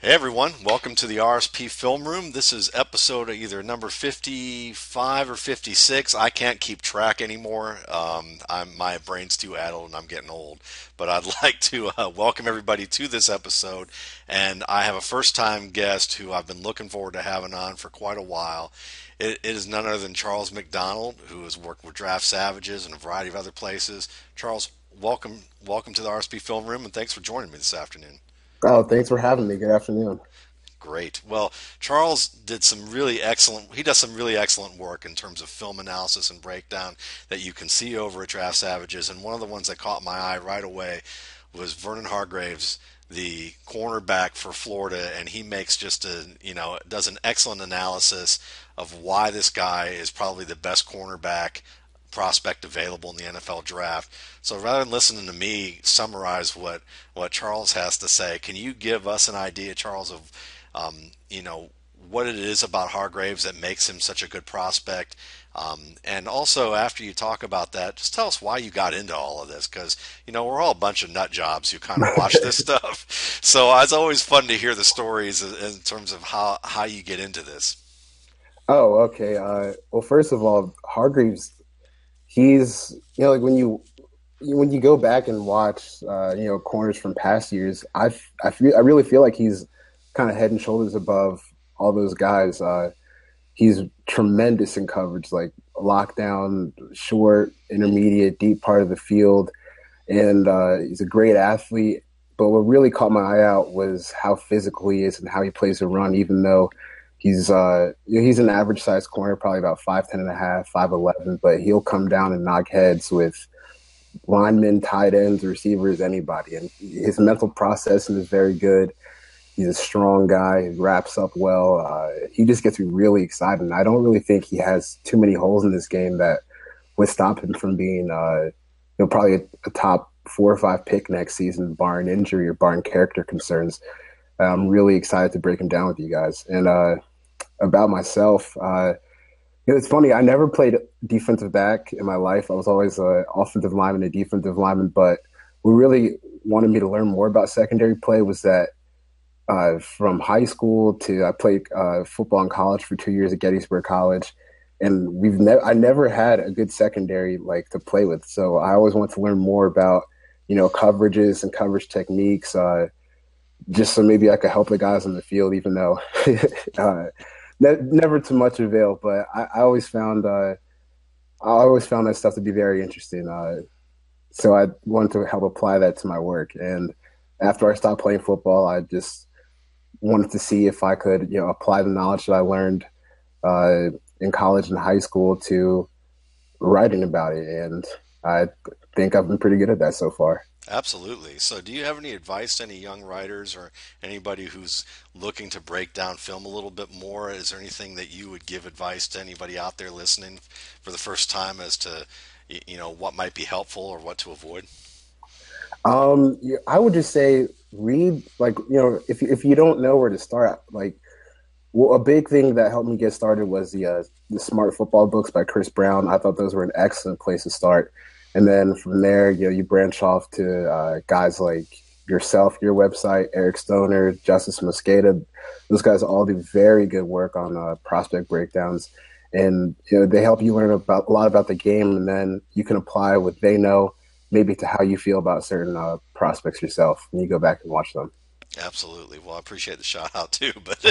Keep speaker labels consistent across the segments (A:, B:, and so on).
A: Hey everyone, welcome to the RSP Film Room. This is episode either number 55 or 56. I can't keep track anymore. My brain's too addled and I'm getting old. But I'd like to welcome everybody to this episode. And I have a first time guest who I've been looking forward to having on for quite a while. It is none other than Charles McDonald, who has worked with Draft Savages and a variety of other places. Charles, welcome to the RSP Film Room, and thanks for joining me this afternoon.
B: Oh, thanks for having me. Good afternoon.
A: Great. Well, Charles did some really excellent, he does some really excellent work in terms of film analysis and breakdown that you can see over at Draft Savages. And one of the ones that caught my eye right away was Vernon Hargreaves, the cornerback for Florida. And he makes just does an excellent analysis of why this guy is probably the best cornerback prospect available in the NFL draft. So rather than listening to me summarize what Charles has to say, can you give us an idea, Charles, of um, you know what it is about Hargraves that makes him such a good prospect? And also, after you talk about that, just tell us why you got into all of this, because we're all a bunch of nut jobs who kind of watch this stuff. So it's always fun to hear the stories in terms of how you get into this.
B: Oh, okay. Well, first of all, Hargreaves, he's like when you go back and watch corners from past years, I really feel like he's kind of head and shoulders above all those guys. He's tremendous in coverage, like lockdown, short, intermediate, deep part of the field, and he's a great athlete. But what really caught my eye out was how physical he is and how he plays the run, even though he's an average sized corner, probably about 5'10" and a half, 5'11", but he'll come down and knock heads with linemen, tight ends, receivers, anybody. And his mental processing is very good. He's a strong guy. He wraps up well. He just gets me really excited. And I don't really think he has too many holes in this game that would stop him from being, probably a top 4 or 5 pick next season, barring injury or barring character concerns. I'm really excited to break him down with you guys. And about myself, it's funny. I never played defensive back in my life. I was always an offensive lineman, a defensive lineman. But what really wanted me to learn more about secondary play was that from high school to I played football in college for 2 years at Gettysburg College, and I never had a good secondary like to play with. So I always want to learn more about coverages and coverage techniques, just so maybe I could help the guys on the field, even though uh, never to much avail. But I always found that stuff to be very interesting. So I wanted to help apply that to my work. And after I stopped playing football, I just wanted to see if I could, apply the knowledge that I learned uh, in college and high school to writing about it. And I think I've been pretty good at that so far.
A: Absolutely. So, do you have any advice to any young writers or anybody who's looking to break down film a little bit more? Is there anything that you would give advice to anybody out there listening for the first time as to, what might be helpful or what to avoid?
B: Yeah, I would just say read, like, if you don't know where to start, like, well, a big thing that helped me get started was the Smart Football books by Chris Brown. I thought those were an excellent place to start. And then from there, you branch off to guys like yourself, your website, Eric Stoner, Justice Mosqueda. Those guys all do very good work on prospect breakdowns, and they help you learn about a lot about the game, and then you can apply what they know maybe to how you feel about certain prospects yourself when you go back and watch them.
A: Absolutely. Well, I appreciate the shout out too. But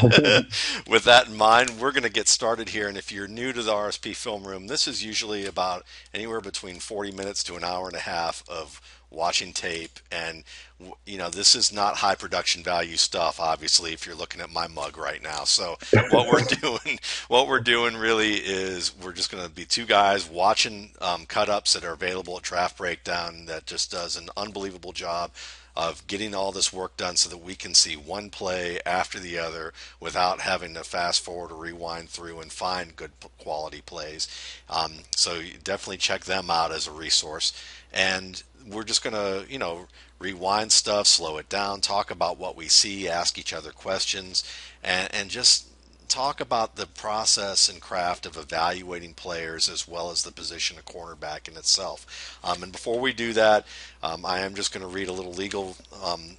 A: with that in mind, we're going to get started here. And if you're new to the RSP Film Room, this is usually about anywhere between 40 minutes to an hour and a half of watching tape. And, this is not high production value stuff, obviously, if you're looking at my mug right now. So what we're doing really is we're just going to be two guys watching cut ups that are available at Draft Breakdown that just does an unbelievable job of getting all this work done so that we can see one play after the other without having to fast forward or rewind through and find good quality plays. So you definitely check them out as a resource. And we're just going to, rewind stuff, slow it down, talk about what we see, ask each other questions, and just talk about the process and craft of evaluating players as well as the position of cornerback in itself. And before we do that, I am just going to read a little legal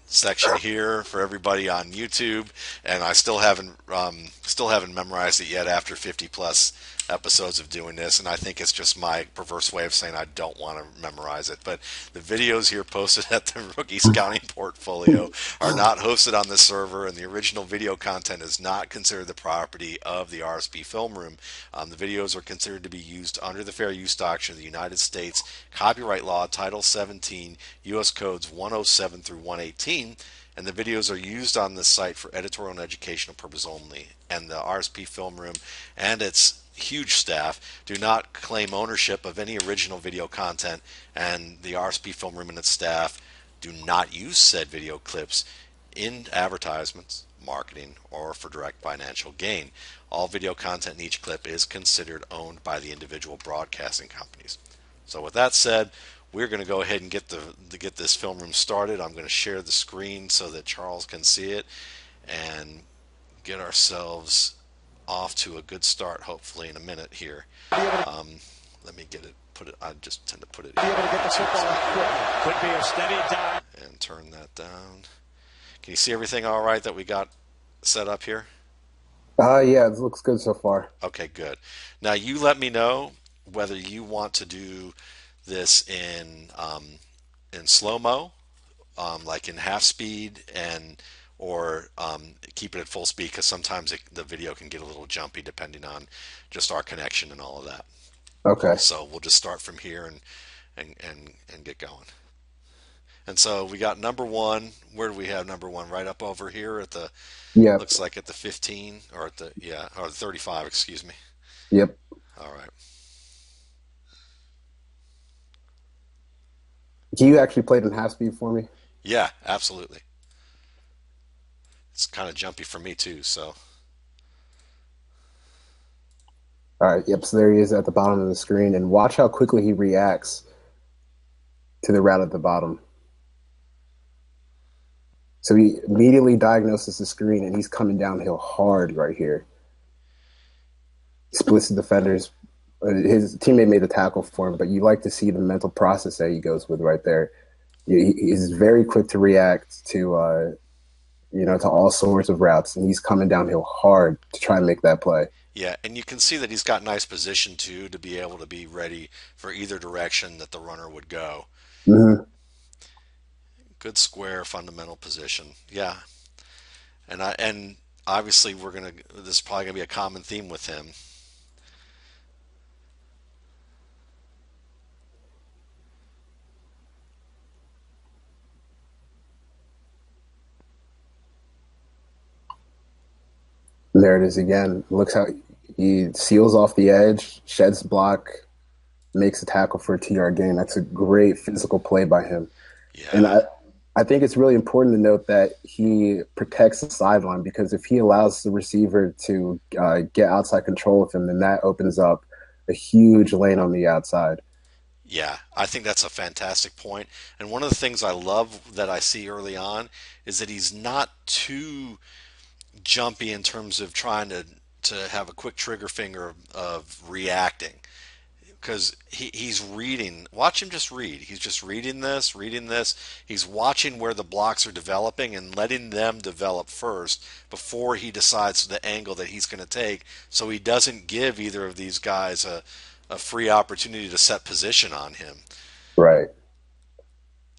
A: section here for everybody on YouTube, and I still haven't memorized it yet after 50 plus episodes of doing this, and I think it's just my perverse way of saying I don't want to memorize it. But the videos here posted at the Rookie Scouting Portfolio are not hosted on this server, and the original video content is not considered the property of the RSP Film Room. The videos are considered to be used under the Fair Use Doctrine of the United States Copyright Law, Title 17, U.S. Codes 107 through 118, and the videos are used on this site for editorial and educational purposes only. And the RSP Film Room and its huge staff do not claim ownership of any original video content, and the RSP Film Room and its staff do not use said video clips in advertisements, marketing, or for direct financial gain. All video content in each clip is considered owned by the individual broadcasting companies. So with that said, we're going to go ahead and get this film room started. I'm going to share the screen so that Charles can see it and get ourselves off to a good start, hopefully in a minute here. Let me get it. Put it. I just tend to put it.
C: Could be a steady dive.
A: And turn that down. Can you see everything all right that we got set up here?
B: Yeah, it looks good so far.
A: Okay, good. Now you let me know whether you want to do this in slow mo, like in half speed, and or keep it at full speed, because sometimes the video can get a little jumpy depending on just our connection and all of that.
B: Okay.
A: So we'll just start from here and get going. And so we got number one. Where do we have number one? Right up over here at the,
B: Yep.
A: looks like at the 15 or at the, yeah, or the 35, excuse me.
B: Yep.
A: All right.
B: Can you actually play it in half speed for me?
A: Yeah, absolutely. It's kind of jumpy for me too, so.
B: All right. Yep. So there he is at the bottom of the screen, and watch how quickly he reacts to the route at the bottom. So he immediately diagnoses the screen, and he's coming downhill hard right here. He splits the defenders. His teammate made the tackle for him, but you like to see the mental process that he goes with right there. He's very quick to react to to all sorts of routes, and he's coming downhill hard to try and make that play.
A: Yeah, and you can see that he's got nice position too to be able to be ready for either direction that the runner would go.
B: Mm-hmm.
A: Good square fundamental position. Yeah. And obviously this is probably gonna be a common theme with him.
B: There it is again. Looks how he seals off the edge, sheds block, makes a tackle for a 2-yard gain. That's a great physical play by him. And
A: Yeah.
B: I think it's really important to note that he protects the sideline, because if he allows the receiver to get outside control of him, then that opens up a huge lane on the outside.
A: Yeah, I think that's a fantastic point. And one of the things I love that I see early on is that he's not too jumpy in terms of trying to have a quick trigger finger of reacting, because he's reading. Watch him just read. He's just reading this. He's watching where the blocks are developing and letting them develop first before he decides the angle that he's going to take, so he doesn't give either of these guys a free opportunity to set position on him.
B: Right.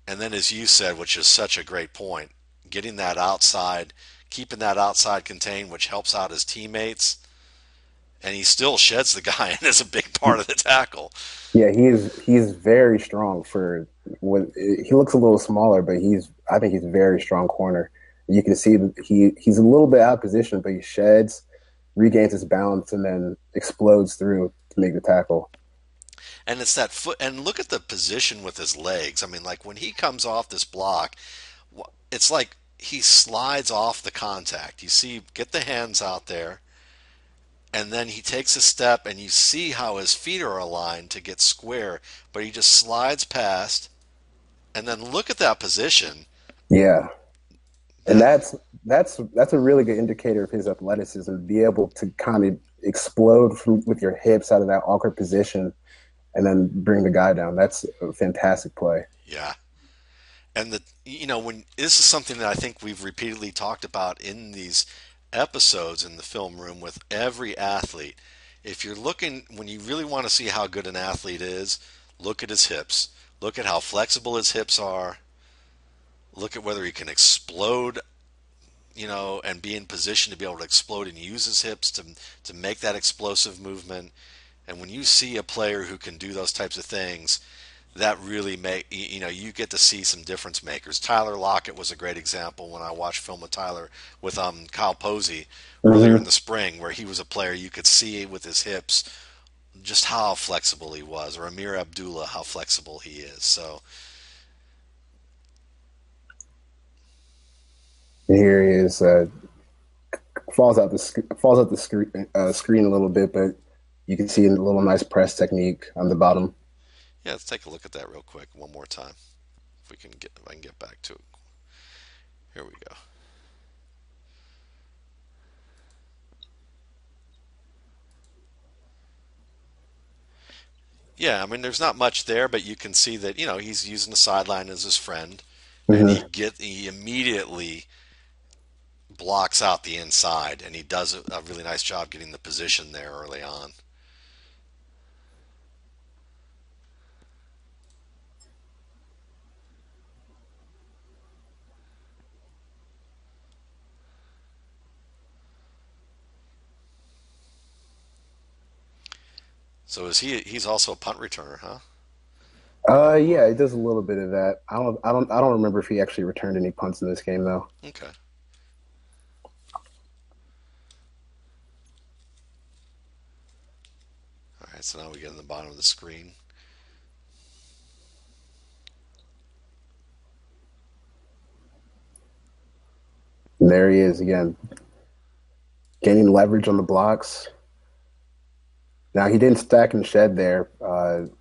A: And then, as you said, which is such a great point, getting that outside, keeping that outside contained, which helps out his teammates, and he still sheds the guy, and is a big part of the tackle.
B: Yeah, he's very strong for when he looks a little smaller, but I think he's a very strong corner. You can see that he's a little bit out of position, but he sheds, regains his balance, and then explodes through to make the tackle.
A: And it's that foot, and look at the position with his legs. I mean, like when he comes off this block, it's like he slides off the contact. You see, get the hands out there, and then he takes a step, and you see how his feet are aligned to get square, but he just slides past, and then look at that position.
B: Yeah. And
A: That,
B: that's a really good indicator of his athleticism. To be able to kind of explode with your hips out of that awkward position and then bring the guy down. That's a fantastic play.
A: Yeah. And when this is something that I think we've repeatedly talked about in these episodes in the film room with every athlete. If you're looking, when you really want to see how good an athlete is, look at his hips. Look at how flexible his hips are. Look at whether he can explode, and be in position to be able to explode and use his hips to make that explosive movement. And when you see a player who can do those types of things, that really you get to see some difference makers. Tyler Lockett was a great example when I watched film with Tyler with Kyle Posey earlier in
B: Hmm.
A: the spring, where he was a player you could see with his hips just how flexible he was, or Amir Abdullah, how flexible he is. So
B: Here he is. Falls out the screen a little bit, but you can see a little nice press technique on the bottom.
A: yeah, let's take a look at that real quick one more time. If I can get back to it. Here we go. Yeah, I mean, there's not much there, but you can see that he's using the sideline as his friend, and
B: Hmm.
A: he immediately blocks out the inside, and he does a really nice job getting the position there early on. So he's also a punt returner, huh?
B: Yeah, it does a little bit of that. I don't remember if he actually returned any punts in this game though.
A: Okay. All right, so now we get in the bottom of the screen.
B: And there he is again, gaining leverage on the blocks. Now he didn't stack and shed there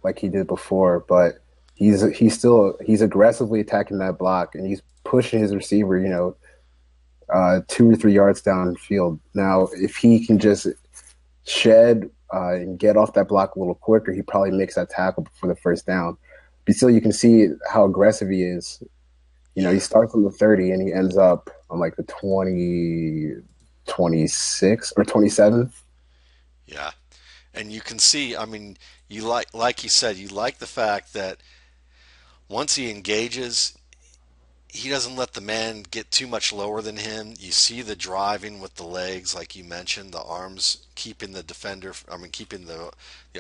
B: like he did before, but he's aggressively attacking that block and he's pushing his receiver, 2 or 3 yards downfield. Now, if he can just shed and get off that block a little quicker, he probably makes that tackle for the first down. But still, you can see how aggressive he is. He
A: Yeah,
B: starts on the 30 and he ends up on like the 20, 26 or 27.
A: yeah, and you can see. I mean, like you said, you like the fact that once he engages, he doesn't let the man get too much lower than him. You see the driving with the legs, like you mentioned, the arms keeping the defender, I mean, keeping the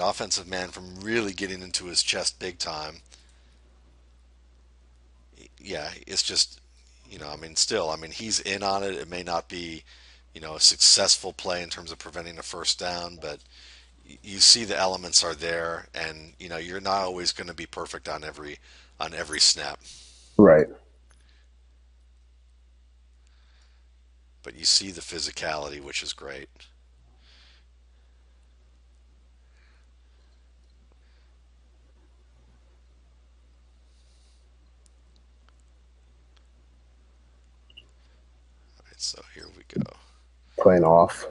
A: offensive man from really getting into his chest big time. Yeah, it's just, I mean, still, I mean, he's in on it. It may not be, a successful play in terms of preventing a first down, but you see the elements are there, and you're not always going to be perfect on every snap,
B: Right.
A: but you see the physicality, which is great. All right, so here we go.
B: Playing off.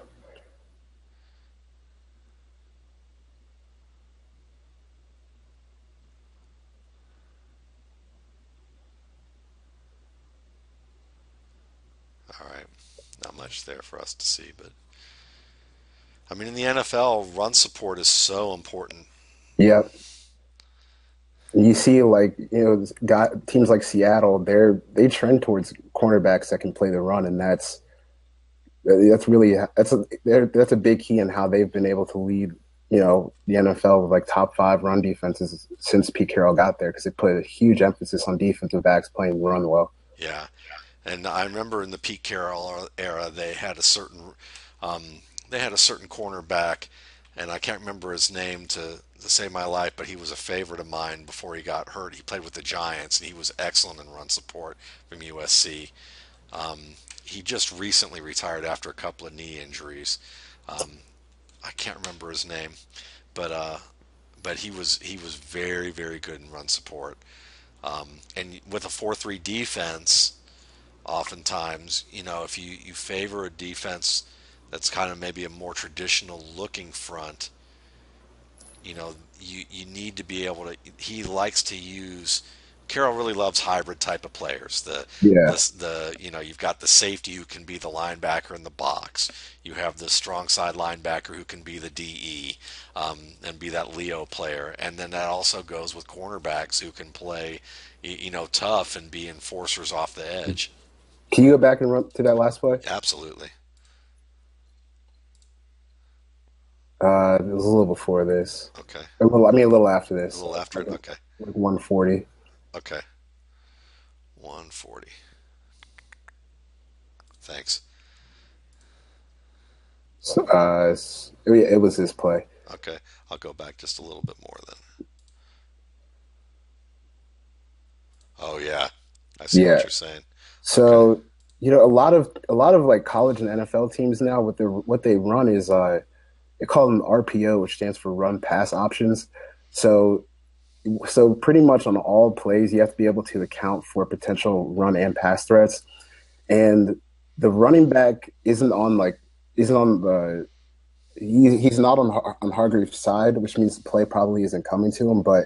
A: All right, not much there for us to see, but I mean, in the NFL, run support is so important.
B: Yep. You see, like teams like Seattle, they trend towards cornerbacks that can play the run, and that's really that's a big key in how they've been able to lead the NFL with like top five run defenses since Pete Carroll got there because they put a huge emphasis on defensive backs playing the run well.
A: Yeah, and I remember in the Pete Carroll era, they had a certain cornerback, and I can't remember his name to save my life, but he was a favorite of mine before he got hurt. He played with the Giants, and he was excellent in run support from USC. He just recently retired after a couple of knee injuries. I can't remember his name, but he was very very good in run support. And with a 4-3 defense, oftentimes, if you favor a defense that's kind of maybe a more traditional looking front, you need to be able to. He likes to use. Carroll really loves hybrid type of players.
B: Yeah.
A: You've got the safety who can be the linebacker in the box. You have the strong side linebacker who can be the DE, and be that Leo player. And then that also goes with cornerbacks who can play, tough and be enforcers off the edge.
B: Can you go back and run to that last play?
A: Absolutely.
B: It was a little before this.
A: Okay.
B: A little after
A: A
B: this.
A: little after it. Okay.
B: Like 140.
A: Okay. 140. Thanks.
B: So, it was this play.
A: Okay. I'll go back just a little bit more then. Oh yeah. I see what
B: Yeah.
A: you're saying. Okay.
B: So, a lot of like college and NFL teams now, what they run is they call them RPO, which stands for run pass options. So so pretty much on all plays, you have to be able to account for potential run and pass threats. And the running back isn't on the he's not on Hargraves' side, which means the play probably isn't coming to him. But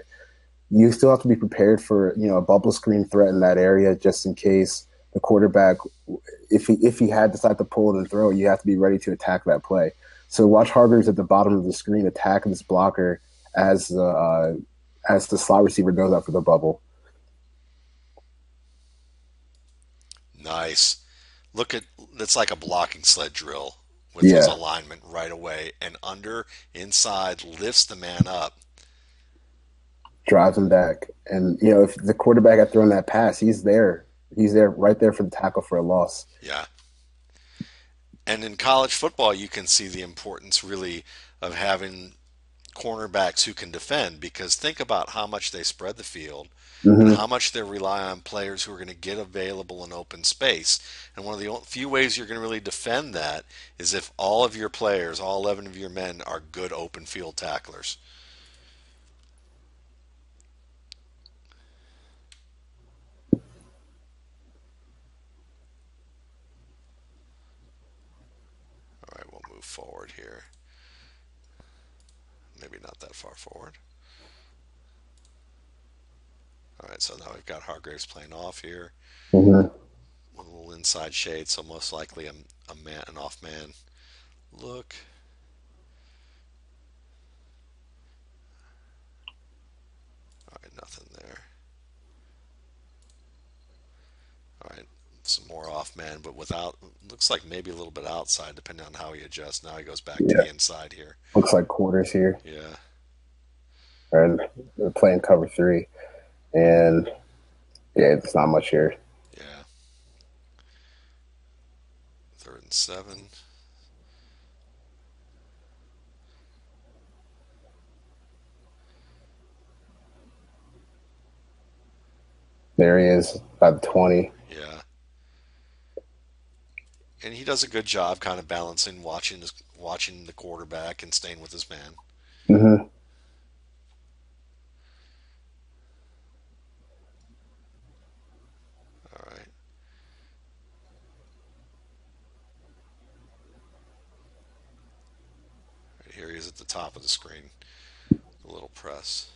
B: you still have to be prepared for a bubble screen threat in that area just in case the quarterback, if he had decided to pull it and throw it, you have to be ready to attack that play. So watch Hargraves at the bottom of the screen attack this blocker as the slot receiver goes up for the bubble.
A: Nice. Look at it's like a blocking sled drill with his
B: Yeah,
A: alignment right away and under inside lifts the man up.
B: drives him back, and if the quarterback had thrown that pass, he's there. He's there, right there for the tackle for a loss.
A: Yeah. And in college football, you can see the importance really of having cornerbacks who can defend because think about how much they spread the field and
B: Hmm.
A: how much they rely on players who are going to get available in open space. And one of the few ways you're going to really defend that is if all of your players, all 11 of your men, are good open field tacklers. All right, we'll move forward here. Maybe not that far forward. All right, so now we've got Hargraves playing off here.
B: Hmm.
A: A little inside shade, so most likely a man, an off man look. All right, nothing there. All right, some more off man, but without, looks like maybe a little bit outside depending on how he adjusts. Now he goes back to
B: Yeah,
A: the inside here.
B: looks like quarters here,
A: Yeah,
B: and they're playing cover three, and yeah, it's not much here.
A: yeah. 3rd and 7.
B: There he is, about 20.
A: Yeah, and he does a good job kind of balancing, watching the quarterback and staying with his man.
B: Hmm.
A: All right. Right here he is at the top of the screen. A little press.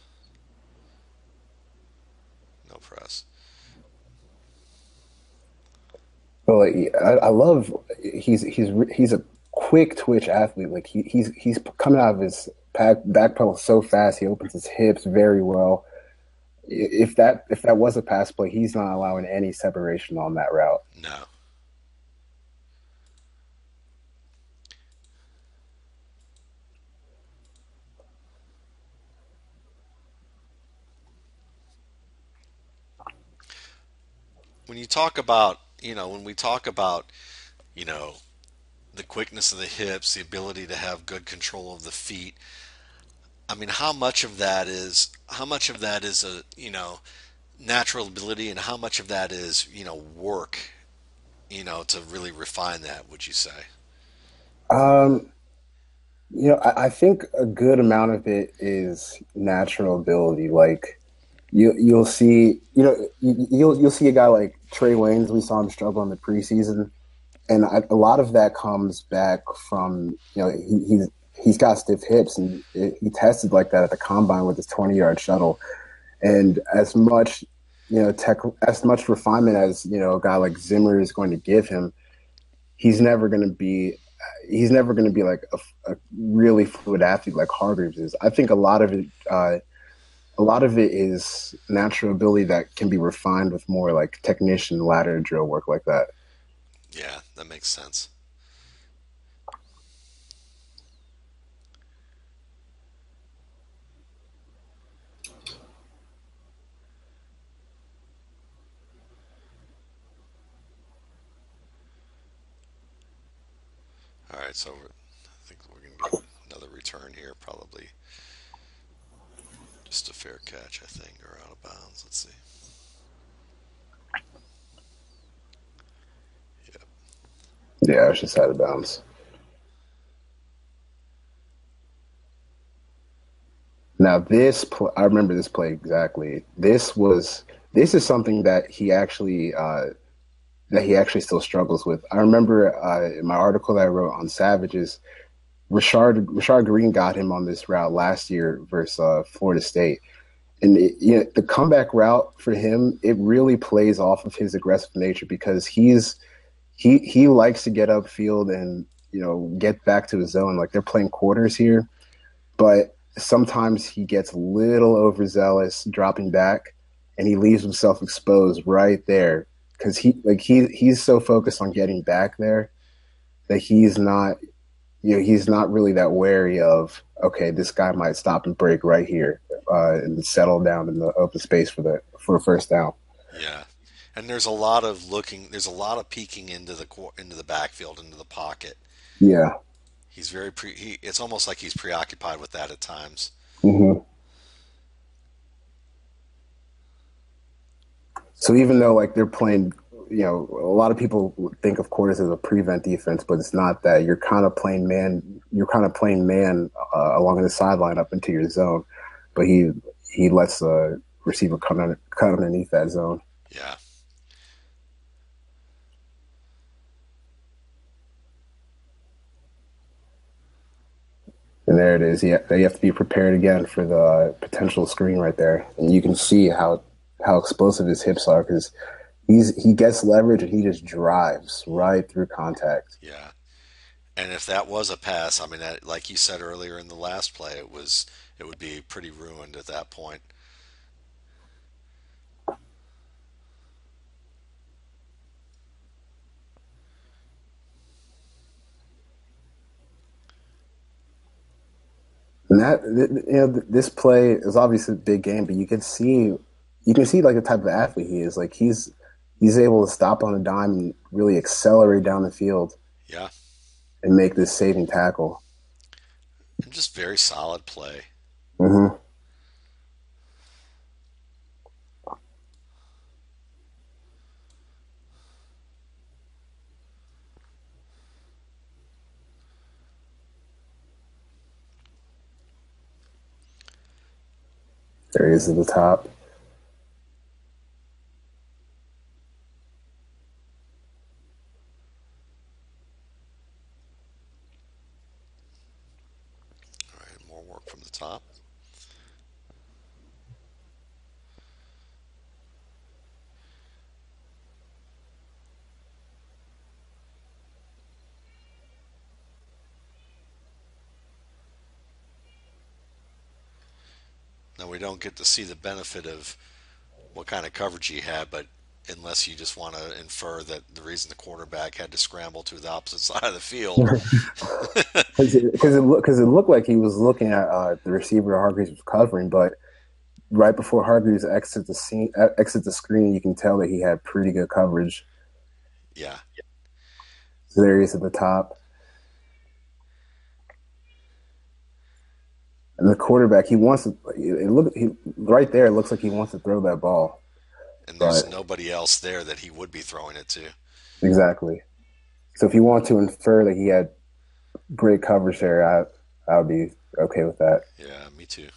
A: No press.
B: But like, I love he's a quick twitch athlete. Like he's coming out of his back pedal so fast. He opens his hips very well. If that was a pass play, he's not allowing any separation on that route.
A: No. When you talk about, when we talk about, you know, the quickness of the hips, the ability to have good control of the feet, I mean, how much of that is a, natural ability and how much of that is, work, to really refine that, would you say?
B: Um, I think a good amount of it is natural ability. Like You'll see, you'll see a guy like Trey Waynes. We saw him struggle in the preseason, and a lot of that comes back from he's got stiff hips, and he tested like that at the combine with his 20-yard shuttle. And as much refinement as a guy like Zimmer is going to give him, he's never going to be like a really fluid athlete like Hargraves is. I think a lot of it is natural ability that can be refined with more like technician ladder drill work like that.
A: Yeah, that makes sense. All right, so I think we're going to get another return here, probably just a fair catch, I think, or out of bounds. Let's see. Yep.
B: Yeah, it's just out of bounds. Now I remember this play exactly. This is something that he actually still struggles with. I remember in my article that I wrote on Savages, Rashard Green got him on this route last year versus Florida State, and the comeback route for him, it really plays off of his aggressive nature because he likes to get upfield and get back to his zone. Like they're playing quarters here, but sometimes he gets a little overzealous dropping back, and he leaves himself exposed right there because he's so focused on getting back there that he's not really that wary of, okay, this guy might stop and break right here and settle down in the open space for a first down.
A: Yeah, and there's a lot of looking. There's a lot of peeking into the backfield, into the pocket.
B: Yeah.
A: He's very it's almost like he's preoccupied with that at times.
B: hmm So even though like they're playing, a lot of people think of quarters as a prevent defense, but it's not that. You're kind of playing man. You're kind of playing man along the sideline up into your zone, but he lets the receiver cut underneath that zone.
A: Yeah.
B: And there it is. Yeah, they have to be prepared again for the potential screen right there, and you can see how explosive his hips are because he gets leverage and he just drives right through contact.
A: Yeah. And if that was a pass, I mean, that, like you said earlier in the last play, it would be pretty ruined at that point.
B: And this play is obviously a big game, but you can see like the type of athlete he is. Like he's able to stop on a dime and really accelerate down the field
A: Yeah.
B: and make this saving tackle.
A: And just very solid play.
B: hmm There he is at the top.
A: All right, more work from the top. Now we don't get to see the benefit of what kind of coverage he had, but unless you just want to infer that the reason the quarterback had to scramble to the opposite side of the field.
B: Because it looked like he was looking at the receiver Hargreaves was covering, but right before Hargreaves exit the screen, you can tell that he had pretty good coverage.
A: Yeah.
B: So there he is at the top. And the quarterback, he wants to. Right there. It looks like he wants to throw that ball.
A: And there's
B: But
A: nobody else there that he would be throwing it to.
B: exactly. So if you want to infer that he had great coverage there, I would be okay with that.
A: Yeah, me too.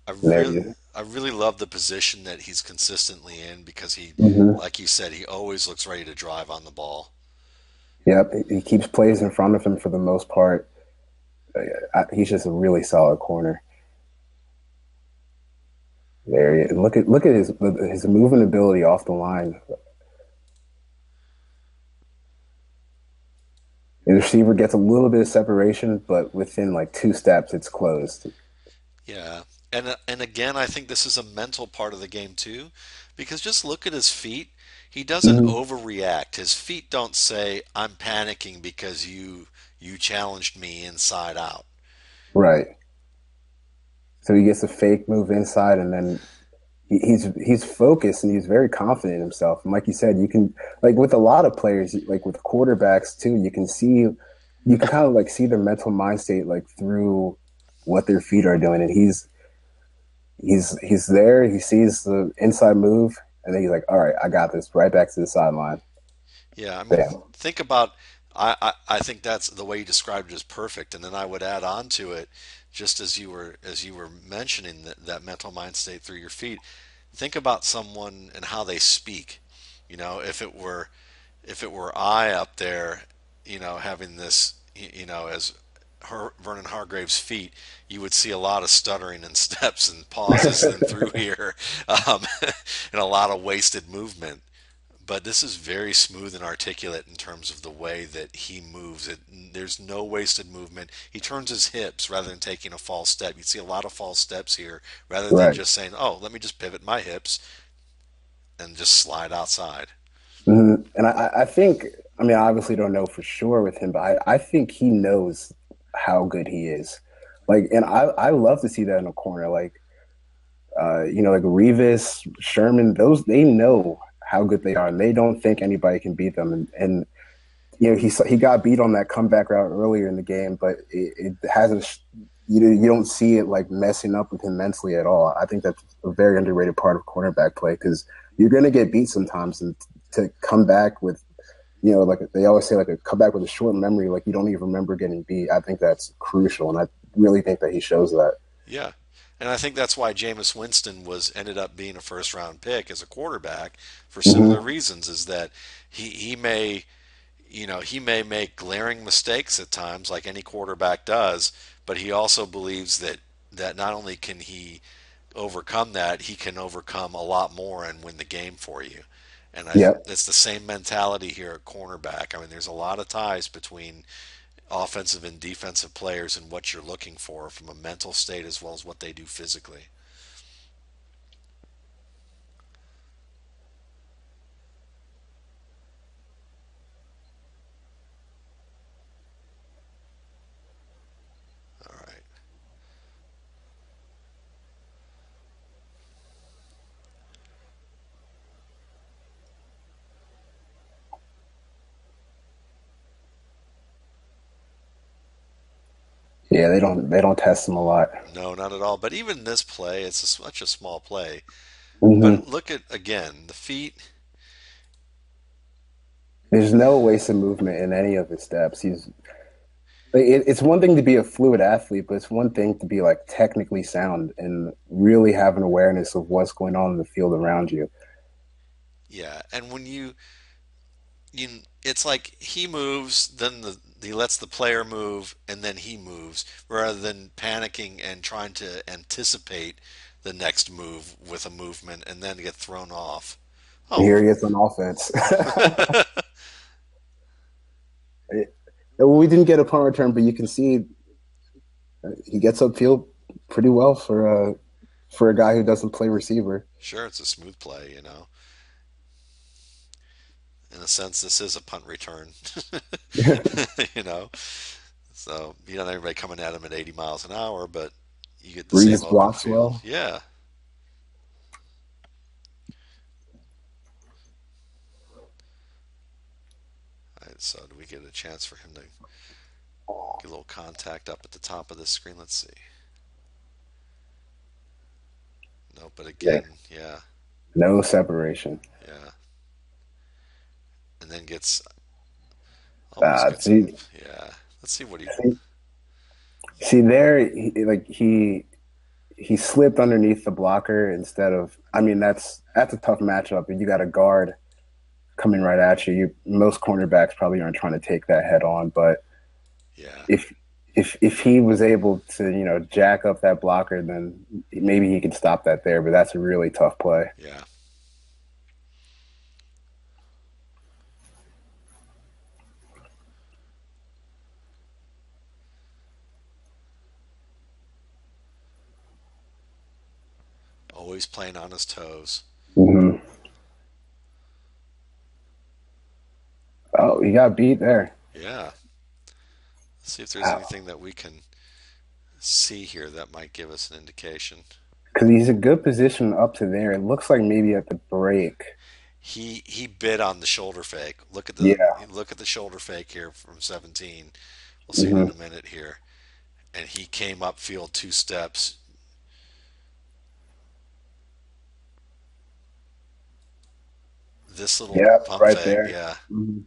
A: I
B: There
A: really,
B: you.
A: I really love the position that he's consistently in because he,
B: Hmm.
A: like you said, he always looks ready to drive on the ball.
B: Yep, he keeps plays in front of him for the most part. He's just a really solid corner. There he is. Look at his movement ability off the line. The receiver gets a little bit of separation, but within like 2 steps, it's closed.
A: Yeah. And again, I think this is a mental part of the game too, because just look at his feet. He doesn't
B: Hmm.
A: overreact. His feet don't say, "I'm panicking because you challenged me inside out."
B: Right. So he gets a fake move inside, and then he's focused and he's very confident in himself. And like you said, you can like with a lot of players, like with quarterbacks too, you can kind of like see their mental mind state like through what their feet are doing, and he's there. He sees the inside move, and then he's like, "All right, I got this." Right back to the sideline.
A: Yeah, I mean,
B: Bam.
A: think about. I think that's the way you described it is perfect, and then I would add on to it, just as you were mentioning that mental mind state through your feet. Think about someone and how they speak. You know, if it were I up there, having this, as Vernon Hargraves' feet, you would see a lot of stuttering and steps and pauses and through here, um, and a lot of wasted movement. But this is very smooth and articulate in terms of the way that he moves. There's no wasted movement. He turns his hips rather than taking a false step. You see a lot of false steps here rather than
B: Right.
A: just saying, "Oh, let me just pivot my hips and just slide outside."
B: And I think, I mean, I obviously don't know for sure with him, but I think he knows how good he is. Like, and I love to see that in a corner. Like, like Revis, Sherman, those they know how good they are, and they don't think anybody can beat them. And he got beat on that comeback route earlier in the game, but it hasn't. You don't see it like messing up with him mentally at all. I think that's a very underrated part of cornerback play because you're going to get beat sometimes, and to come back with like they always say, like a comeback with a short memory, like you don't even remember getting beat. I think that's crucial, and I really think that he shows that.
A: Yeah. And I think that's why Jameis Winston was ended up being a first round pick as a quarterback for similar
B: Hmm.
A: reasons is that he may he may make glaring mistakes at times like any quarterback does, but he also believes that not only can he overcome that, he can overcome a lot more and win the game for you. And
B: Yep.
A: it's the same mentality here at cornerback. I mean, there's a lot of ties between offensive and defensive players and what you're looking for from a mental state as well as what they do physically. All right.
B: Yeah, they don't test him a lot.
A: No, not at all. But even this play, such a small play.
B: Hmm.
A: But look at again the feet.
B: There's no wasted movement in any of his steps. He's like, it's one thing to be a fluid athlete, but it's one thing to be like technically sound and really have an awareness of what's going on in the field around you.
A: Yeah, and when it's like he moves, then he lets the player move, and then he moves, rather than panicking and trying to anticipate the next move with a movement and then get thrown off.
B: And
A: Oh,
B: here he is on offense. Well, we didn't get a punt return, but you can see he gets upfield pretty well for a guy who doesn't play receiver.
A: sure, it's a smooth play, you know. In a sense, this is a punt return, you know. So you don't have everybody coming at him at 80 miles an hour, but you get the same
B: Reeves
A: open
B: blocks
A: field.
B: well.
A: Yeah. All right, so do we get a chance for him to get a little contact up at the top of the screen? Let's see. No, but
B: Yeah,
A: again, yeah,
B: no separation.
A: yeah. And then gets almost gets him.
B: See,
A: Yeah. Let's see what he.
B: see there, like he slipped underneath the blocker instead of. I mean, that's a tough matchup. And you got a guard coming right at you. Most cornerbacks probably aren't trying to take that head on, but
A: Yeah,
B: if if he was able to jack up that blocker, then maybe he can stop that there. But that's a really tough play.
A: yeah. Always playing on his toes.
B: Hmm. Oh, he got beat there.
A: Yeah. Let's see if there's anything that we can see here that might give us an indication.
B: Because he's a good position up to there. It looks like maybe at the break.
A: He bit on the shoulder fake.
B: Yeah.
A: Look at the shoulder fake here from 17. We'll see it
B: Hmm.
A: in a minute here. And he came upfield 2 steps. This little
B: Yeah,
A: pump
B: right
A: fake,
B: there.
A: yeah.
B: Mhm.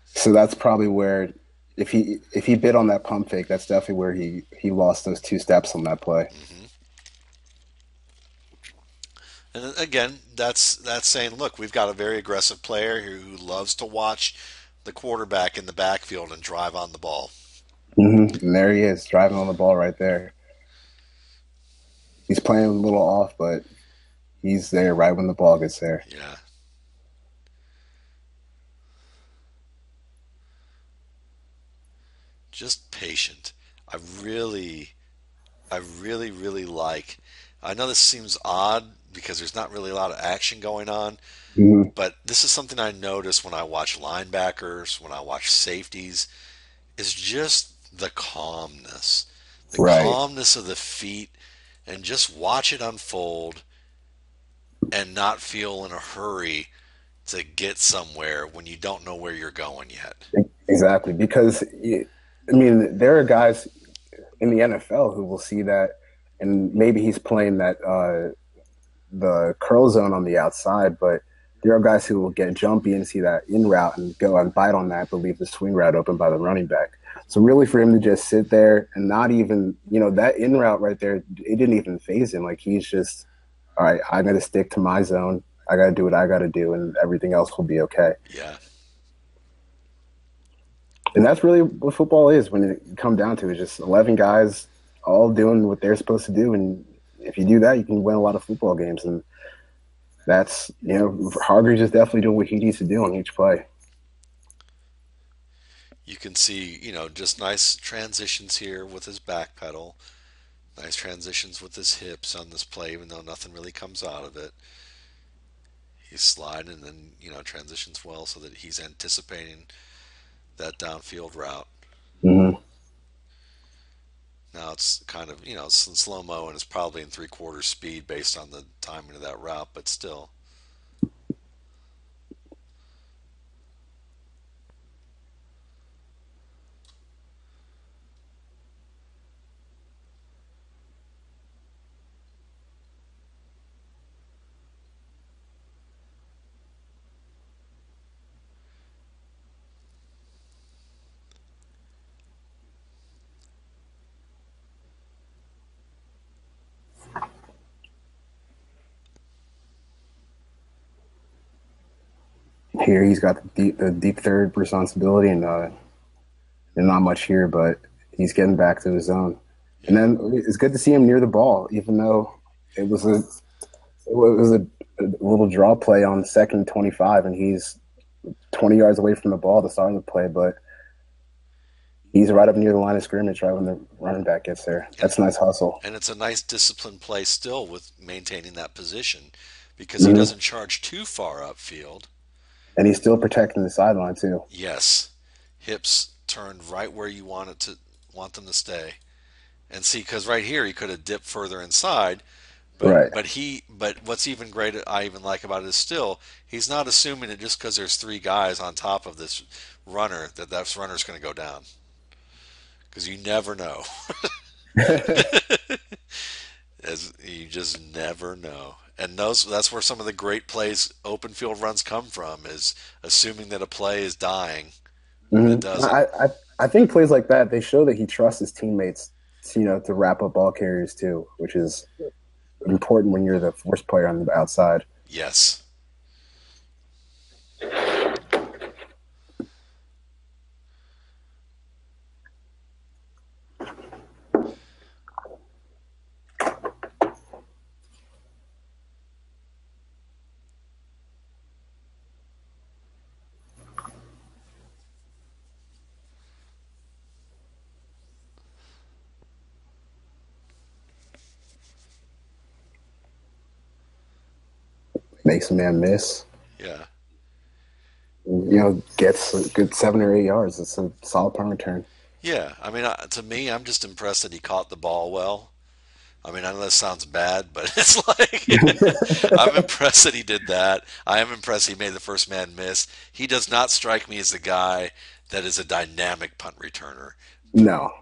B: So that's probably where if he bid on that pump fake, that's definitely where he lost those 2 steps on that play.
A: Hmm. And again, that's saying, look, we've got a very aggressive player who loves to watch the quarterback in the backfield and drive on the ball.
B: And there he is, driving on the ball right there. He's playing a little off, but he's there right when the ball gets there.
A: Yeah. Just patient. I really, really like. I know this seems odd because there's not really a lot of action going on,
B: Hmm.
A: but this is something I notice when I watch linebackers, when I watch safeties, is just the calmness. The
B: Right.
A: calmness of the feet and just watch it unfold and not feel in a hurry to get somewhere when you don't know where you're going yet.
B: Exactly. Because I mean, there are guys in the NFL who will see that, and maybe he's playing that the curl zone on the outside, but there are guys who will get jumpy and see that in route and go and bite on that, but leave the swing route open by the running back. So really, for him to just sit there and not even, that in route right there, it didn't even phase him. Like he's just, all right, I got to stick to my zone. I got to do what I got to do, and everything else will be okay.
A: Yeah.
B: And that's really what football is when it come down to it. It's just 11 guys all doing what they're supposed to do. And if you do that, you can win a lot of football games. And that's, Hargraves is definitely doing what he needs to do on each play.
A: You can see, just nice transitions here with his back pedal. Nice transitions with his hips on this play, even though nothing really comes out of it. He's sliding and then, transitions well so that he's anticipating that downfield route.
B: Hmm.
A: Now it's kind of, it's in slow mo and it's probably in 3/4 speed based on the timing of that route, but still.
B: Here he's got the deep third responsibility, and not much here, but he's getting back to his zone. And
A: Yeah.
B: then it's good to see him near the ball, even though it was a a little draw play on second 25, and he's 20 yards away from the ball to start the play, but he's right up near the line of scrimmage right when the running back gets there.
A: And
B: That's a nice hustle.
A: and it's a nice disciplined play still with maintaining that position because he
B: Hmm.
A: doesn't charge too far upfield.
B: And he's still protecting the sideline too.
A: Yes. Hips turned right where you want them to stay. And see, because right here he could have dipped further inside,
B: Right.
A: but what's even great I even like about it is still he's not assuming that just because there's 3 guys on top of this runner that runner's going to go down because you never know. As you just never know. And that's where some of the great plays, open field runs come from, is assuming that a play is dying when
B: Hmm.
A: it doesn't.
B: I think plays like that, they show that he trusts his teammates to wrap up ball carriers too, which is important when you're the worst player on the outside.
A: Yes.
B: Makes a man miss.
A: Yeah.
B: Gets a good 7 or 8 yards. It's a solid punt return.
A: Yeah. I mean, to me, I'm just impressed that he caught the ball well. I mean, I know that sounds bad, but it's like I'm impressed that he did that. I am impressed he made the first man miss. He does not strike me as the guy that is a dynamic punt returner.
B: No.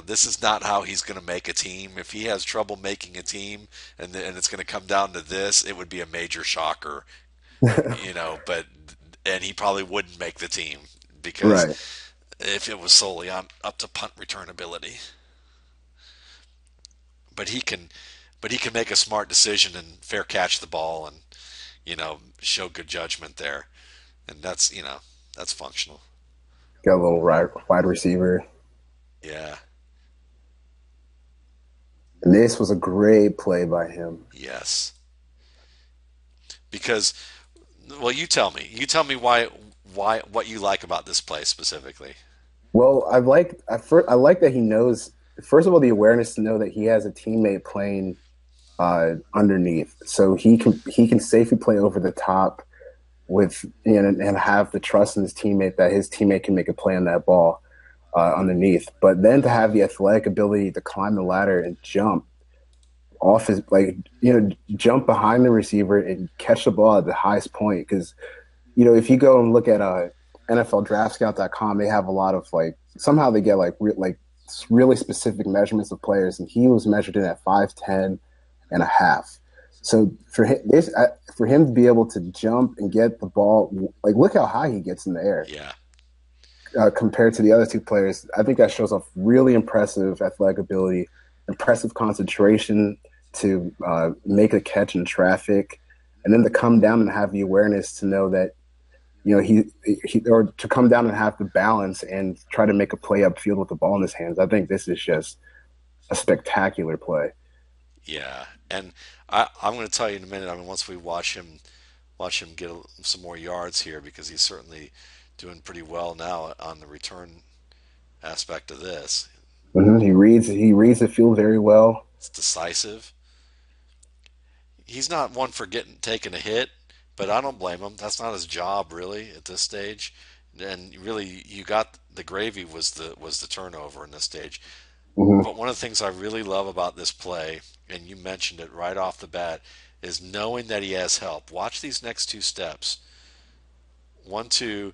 A: This is not how he's going to make a team. If he has trouble making a team and it's going to come down to this, it would be a major shocker. And he probably wouldn't make the team because
B: Right.
A: if it was solely up to punt return ability. But he can make a smart decision and fair catch the ball and show good judgment there, and that's functional.
B: Got a little wide receiver.
A: Yeah.
B: And this was a great play by him.
A: Yes. Because, well, you tell me why what you like about this play specifically.
B: Well, I like that he knows. First of all, the awareness to know that he has a teammate playing underneath, so he can safely play over the top with and have the trust in his teammate that his teammate can make a play on that ball underneath. But then to have the athletic ability to climb the ladder and jump off his jump behind the receiver and catch the ball at the highest point. Because if you go and look at NFLDraftScout.com, they have a lot of somehow they get really specific measurements of players, and he was measured in at 5'10" and a half. So for him to be able to jump and get the ball, look how high he gets in the air.
A: Yeah.
B: Compared to the other two players, I think that shows off really impressive athletic ability, impressive concentration to make a catch in traffic, and then to come down and have the awareness to know that or to come down and have the balance and try to make a play upfield with the ball in his hands. I think this is just a spectacular play.
A: Yeah, and I'm going to tell you in a minute. I mean, once we watch him get some more yards here, because he's certainly doing pretty well now on the return aspect of this.
B: Mm-hmm. He reads the field very well.
A: It's decisive. He's not one for taking a hit, but I don't blame him. That's not his job really at this stage. And really, you got the gravy was the turnover in this stage.
B: Mm-hmm.
A: But one of the things I really love about this play, and you mentioned it right off the bat, is knowing that he has help. Watch these next two steps. 1, 2.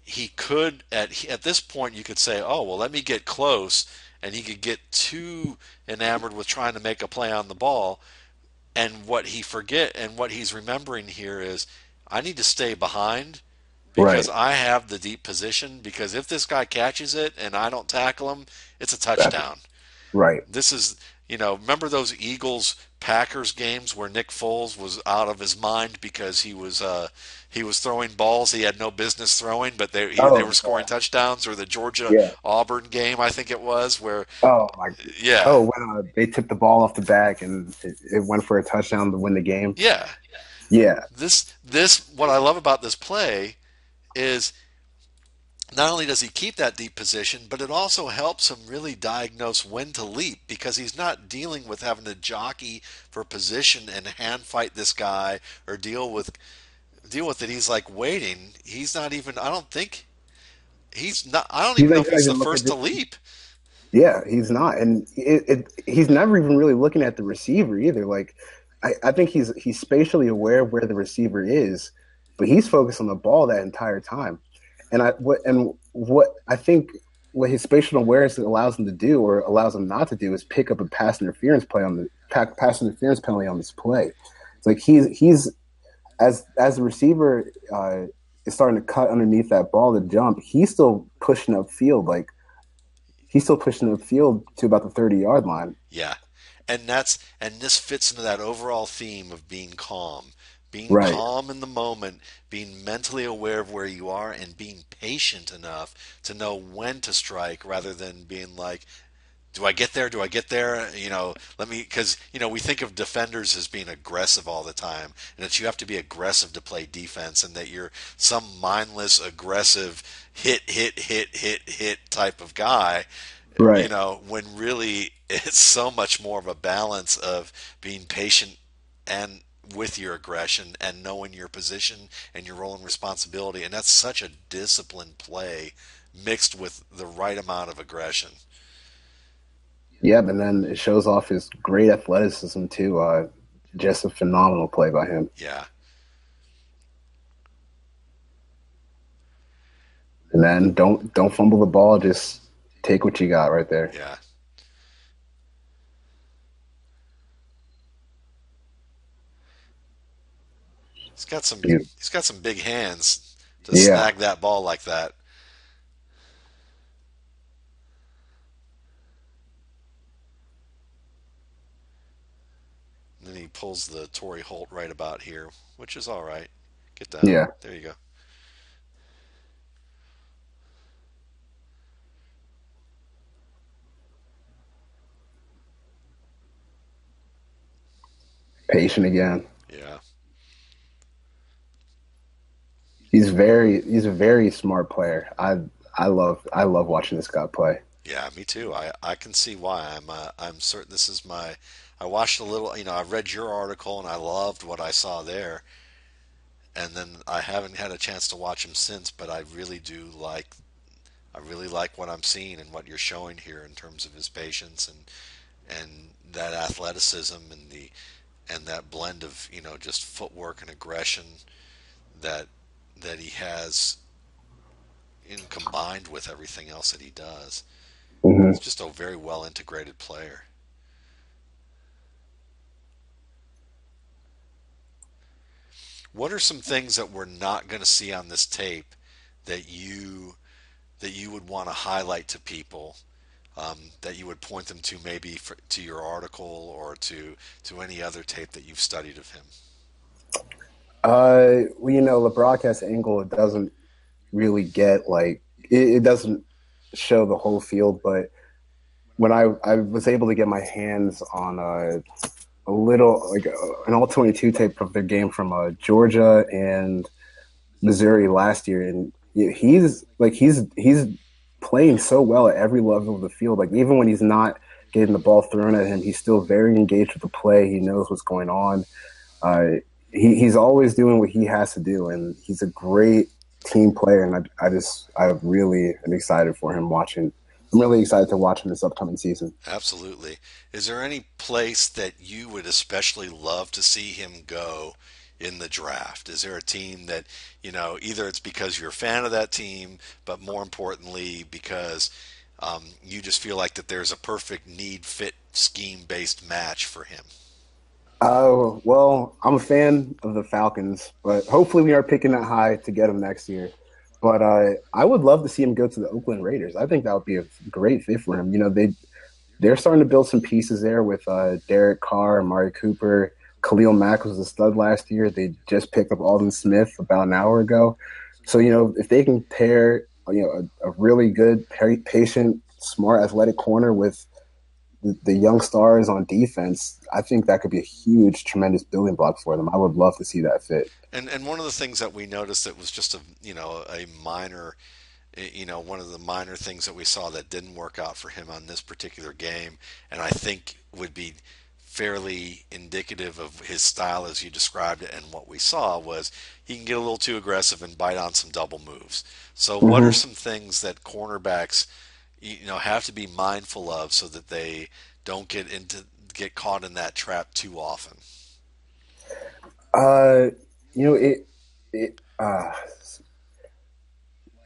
A: He could at this point you could say, oh well, let me get close, and he could get too enamored with trying to make a play on the ball. And what he's remembering here is, I need to stay behind because
B: Right.
A: I have the deep position. Because if this guy catches it and I don't tackle him, it's a touchdown.
B: Right.
A: This is, remember those Eagles-Packers games where Nick Foles was out of his mind because he was throwing balls he had no business throwing, but they were scoring touchdowns, or the Georgia-Auburn game, I think it was, where
B: when they took the ball off the back and it went for a touchdown to win the game.
A: Yeah.
B: Yeah.
A: This what I love about this play is not only does he keep that deep position, but it also helps him really diagnose when to leap, because he's not dealing with having to jockey for position and hand fight this guy or deal with it. He's waiting. He's not even. I don't even know if he's the first to leap.
B: Yeah, he's not, and he's never even really looking at the receiver either. I think he's spatially aware of where the receiver is, but he's focused on the ball that entire time. And what I think what his spatial awareness allows him to do, or allows him not to do, is pick up a pass interference penalty on this play. It's he's as the receiver is starting to cut underneath that ball to jump, he's still pushing upfield. he's still pushing the field to about the 30-yard line.
A: Yeah. And this fits into that overall theme of being
B: Right.
A: calm in the moment, being mentally aware of where you are, and being patient enough to know when to strike rather than being like, do I get there? Do I get there? Let me, because, we think of defenders as being aggressive all the time, and that you have to be aggressive to play defense, and that you're some mindless, aggressive, hit type of guy,
B: Right.
A: when really it's so much more of a balance of being patient and with your aggression and knowing your position and your role and responsibility. And that's such a disciplined play mixed with the right amount of aggression.
B: Yeah, and then it shows off his great athleticism too. Just a phenomenal play by him.
A: Yeah.
B: And then don't fumble the ball. Just take what you got right there.
A: Yeah. He's got some
B: You-
A: he's got some big hands to
B: Yeah,
A: snag that ball like that. And then he pulls the Torrey Holt right about here, which is all right. Get down.
B: yeah.
A: There you go.
B: Patient again.
A: Yeah.
B: He's a very smart player. I love watching this guy play.
A: Yeah, me too. I can see why. I'm certain this is my. I watched a little. I read your article and I loved what I saw there. And then I haven't had a chance to watch him since, but I really do like. I really like what I'm seeing and what you're showing here in terms of his patience and that athleticism and that blend of just footwork and aggression that he has in combined with everything else that he does.
B: Hmm.
A: He's just a very well integrated player. What are some things that we're not going to see on this tape that you would want to highlight to people, that you would point them to maybe to your article or to any other tape that you've studied of him?
B: Well, the broadcast angle, it doesn't really get like it doesn't show the whole field, but when I was able to get my hands on a little like an all 22 tape of their game from Georgia and Missouri last year, and he's playing so well at every level of the field. Like even when he's not getting the ball thrown at him, he's still very engaged with the play. He knows what's going on. Uh, he's always doing what he has to do, and he's a great team player. And I really am excited for him watching. I'm really excited to watch him this upcoming season.
A: Absolutely. Is there any place that you would especially love to see him go in the draft? Is there a team that, either it's because you're a fan of that team, but more importantly, because you just feel like that there's a perfect need fit scheme based match for him?
B: Well, I'm a fan of the Falcons, but hopefully we are picking that high to get him next year. But I would love to see him go to the Oakland Raiders. I think that would be a great fit for him. They're starting to build some pieces there with Derek Carr, Amari Cooper, Khalil Mack was a stud last year. They just picked up Alden Smith about an hour ago. So if they can pair a really good, patient, smart, athletic corner with the young stars on defense, I think that could be a huge, tremendous building block for them. I would love to see that fit.
A: And one of the things that we noticed that was just a minor, one of the minor things that we saw that didn't work out for him on this particular game, and I think would be fairly indicative of his style as you described it, and what we saw was he can get a little too aggressive and bite on some double moves. So what are
B: Hmm.
A: some things that cornerbacks have to be mindful of so that they don't get caught in that trap too often?
B: Uh, it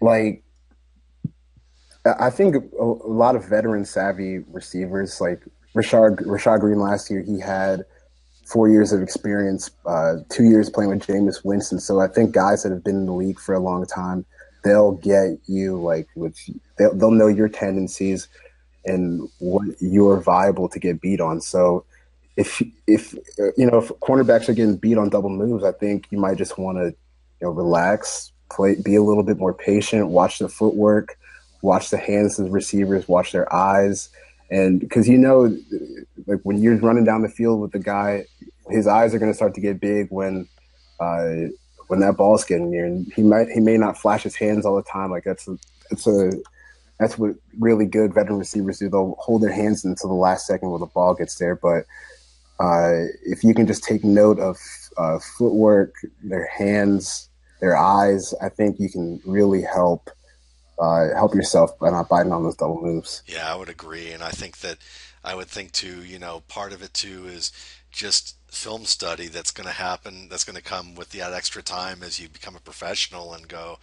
B: like I think a lot of veteran savvy receivers like Rashad Green last year, he had 4 years of experience, 2 years playing with Jameis Winston. So I think guys that have been in the league for a long time, they'll get you like they'll know your tendencies. and what you're viable to get beat on. So if cornerbacks are getting beat on double moves, I think you might just want to relax, play, be a little bit more patient, watch the footwork, watch the hands of the receivers, watch their eyes, and because like when you're running down the field with the guy, his eyes are going to start to get big uh, when that ball's getting near, and he may not flash his hands all the time. Like that's a that's what really good veteran receivers do. They'll hold their hands until the last second when the ball gets there. But if you can just take note of footwork, their hands, their eyes, I think you can really help yourself by not biting on those double moves.
A: Yeah, I would agree, and I would think too. Part of it too is just film study that's going to happen. That's going to come with that extra time as you become a professional and go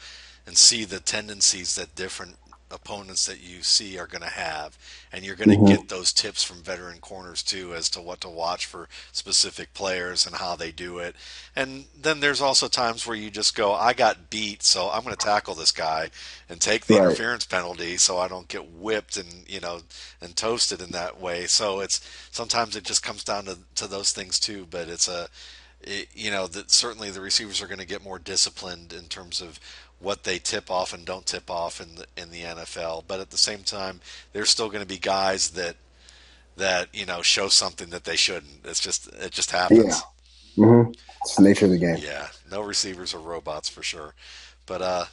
A: and see the tendencies that different opponents that you see are going to have, and you're going to
B: Mm-hmm.
A: get those tips from veteran corners too as to what to watch for specific players and how they do it. And then there's also times where you just go, I got beat, so I'm going to tackle this guy and take the
B: Right.
A: interference penalty so I don't get whipped and and toasted in that way. So it's sometimes it just comes down to those things too. But that certainly the receivers are going to get more disciplined in terms of what they tip off and don't tip off in the NFL. But at the same time, there's still going to be guys that show something that they shouldn't. It just
B: Yeah.
A: happens.
B: It's the nature of the game.
A: Yeah, no receivers are robots for sure. But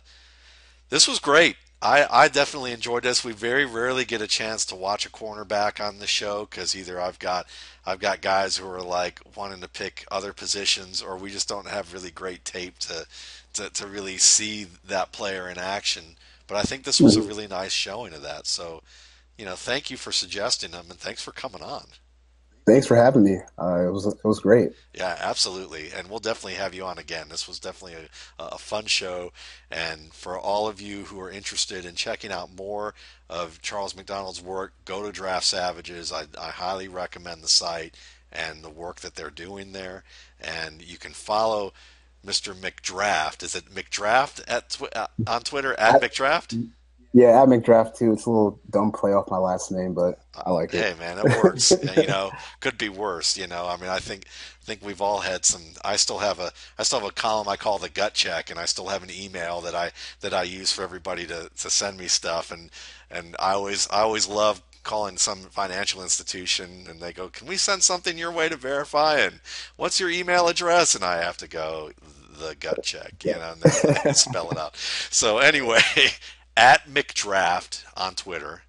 A: this was great. I definitely enjoyed this. We very rarely get a chance to watch a cornerback on the show because either I've got guys who are like wanting to pick other positions, or we just don't have really great tape to really see that player in action. But I think this was a
B: Mhm.
A: really nice showing of that. So, thank you for suggesting them and thanks for coming on.
B: Thanks for having me. It was great.
A: Yeah, absolutely. And we'll definitely have you on again. This was definitely a fun show. And for all of you who are interested in checking out more of Charles McDonald's work, go to Draft Savages. I highly recommend the site and the work that they're doing there. And you can follow Mr. McDraft. Is it McDraft on Twitter at
B: I,
A: McDraft?
B: yeah, at McDraft too. It's a little dumb play off my last name, but I like it.
A: Hey man, it works. Could be worse. I mean, I think we've all had some. I still have a column I call the gut check, and I still have an email that I use for everybody to send me stuff, and I always love calling some financial institution, and they go, "Can we send something your way to verify?" And what's your email address? And I have to go the gut check, and they spell it out. So anyway, at McDraft on Twitter.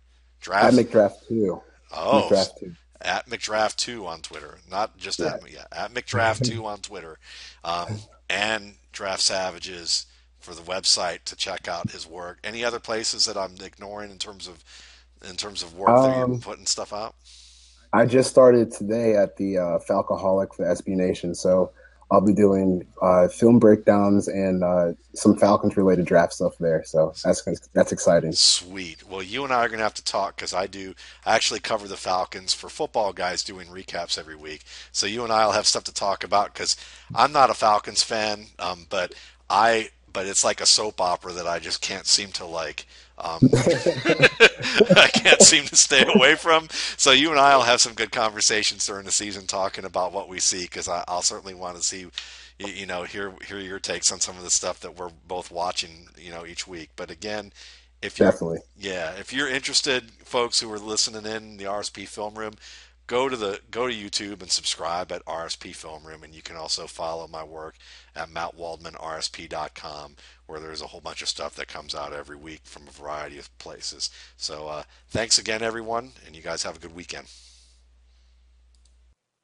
B: At
A: Draft
B: McDraft too.
A: Oh,
B: McDraft too.
A: at McDraft2 on Twitter, not just
B: Yeah.
A: at McDraft2 on Twitter, and Draft Savages for the website to check out his work. Any other places that I'm ignoring in terms of work that you're
B: Um,
A: putting stuff out?
B: I just started today at the Falcoholic for SB Nation, so I'll be doing film breakdowns and some Falcons related draft stuff there. So that's exciting.
A: Sweet. Well, you and I are going to have to talk because I actually cover the Falcons for Football Guys doing recaps every week. So you and I will have stuff to talk about because I'm not a Falcons fan, but it's like a soap opera that I just can't seem to like. I can't seem to stay away from. So you and I will have some good conversations during the season talking about what we see because I'll certainly want to see, hear your takes on some of the stuff that we're both watching, each week. But again, if you're
B: Definitely.
A: yeah, if you're interested, folks who are listening in the RSP Film Room, go to YouTube and subscribe at RSP Film Room, and you can also follow my work at mattwaldmanrsp.com, where there's a whole bunch of stuff that comes out every week from a variety of places. So thanks again, everyone, and you guys have a good weekend.